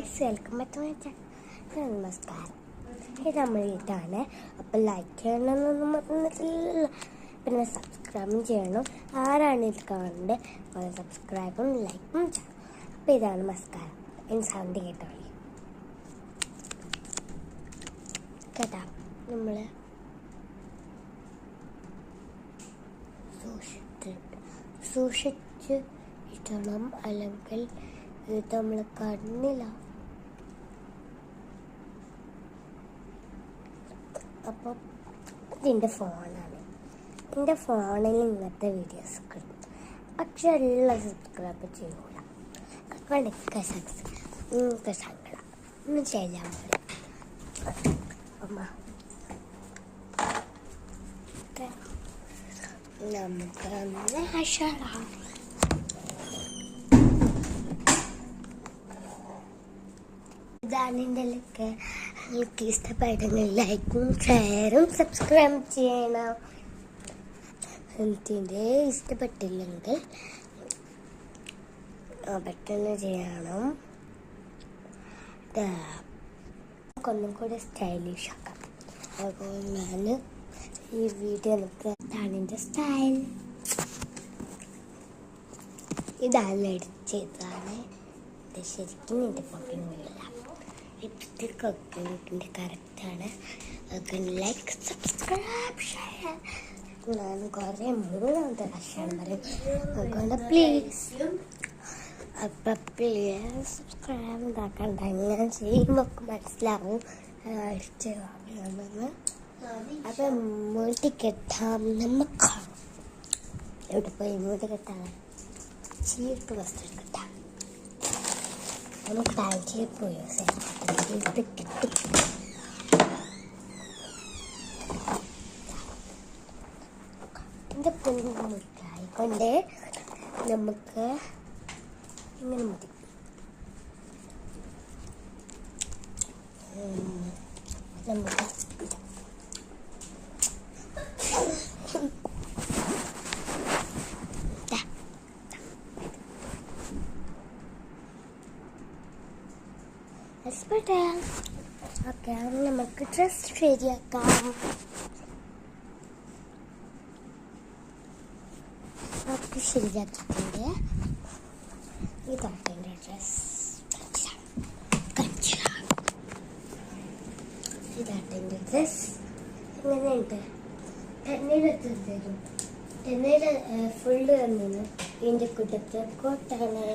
Guys, welcome back to my channel. നമസ്കാരം. ഇത് നമ്മൾ ഇതാണ്. അപ്പോൾ ലൈക്ക് ചെയ്യണമെന്നൊന്നും പറഞ്ഞിട്ടില്ല, പിന്നെ സബ്സ്ക്രൈബും ചെയ്യണം. ആരാണ് ഇത് കാണേണ്ടത് അപ്പോൾ സബ്സ്ക്രൈബും ലൈക്കും ചെയ്യണം. അപ്പോൾ ഇതാണ് നമസ്കാരം. എൻ്റെ സൗണ്ട് കേട്ടോളി കേട്ടാ. നമ്മൾ സൂക്ഷിച്ച് ഇടണം, അല്ലെങ്കിൽ ഇത് നമ്മൾ കണ്ണില്ല. അപ്പം ഇതെൻ്റെ ഫോണാണ്. എൻ്റെ ഫോണിൽ ഇങ്ങനത്തെ വീഡിയോസ് കിട്ടും, പക്ഷെ എല്ലാം സബ്സ്ക്രൈബ് ചെയ്യൂല. കണക്കെ നിങ്ങൾക്ക് സങ്കടം ഒന്നും ചെയ്യാൻ പറ്റും. അമ്മ നമുക്ക് ആശാടാം. ഇതാണ് എൻ്റെ ലിക്ക്. എനിക്ക് ഇഷ്ടപ്പെട്ടെങ്കിൽ ലൈക്കും ഷെയറും സബ്സ്ക്രൈബ് ചെയ്യണം. എനിക്കിൻ്റെ ഇഷ്ടപ്പെട്ടില്ലെങ്കിൽ പെട്ടെന്ന് ചെയ്യണം. ഒന്നും കൂടി സ്റ്റൈലിഷ് ആക്കാം. അപ്പോൾ ഞാൻ ഈ വീഡിയോ ഇതാണ് എൻ്റെ സ്റ്റൈൽ. ഇതാണ് എഡിറ്റ് ചെയ്തതാണ്. ഇത് ശരിക്കും എൻ്റെ പൊട്ടില്ല. ലിപ്സ്റ്റിക്കൊക്കെ ഇതിൻ്റെ കറക്റ്റാണ്. അതൊക്കെ ലൈക്ക് സബ്സ്ക്രൈബ് ഷെയർ. ഞാൻ കുറേ മൂന്നാമത്തെ കഷ്ണം പറയും. അതുകൊണ്ട് പ്ലീസ് പ്ലീസ് സബ്സ്ക്രൈബ് ഇതാക്കണ്ട. ഇങ്ങനെ ചെയ്യുമ്പോൾ മനസ്സിലാവും ഇഷ്ടമാണെന്ന്. അപ്പം മൂടി കെട്ടാം. നമുക്ക് എവിടെ പോയി മൂടി കെട്ടാം? ചീട്ട് വസ്തു കെട്ടാം. നമുക്ക് ബാങ്കിൽ പോയി എൻ്റെ പൂവായിക്കൊണ്ട് നമുക്ക് ഇങ്ങനെ മതി. നമുക്ക് ഓക്കെ, നമുക്ക് ഡ്രസ് ശരിയാക്കാം. ഒക്കെ ശരിയാക്കിയിട്ടുണ്ട്. ഇതാണ് എൻ്റെ ഡ്രസ്. ഇതാണ് എൻ്റെ ഡ്രസ്. ഇങ്ങനെയുണ്ട്. ടെന്നൈലെടുത്ത് തരും. ടെന്നൈൽ ഫുള്ള് തന്നിന്. ഇതിൻ്റെ കുട്ടത്തെ കോട്ടാണ്.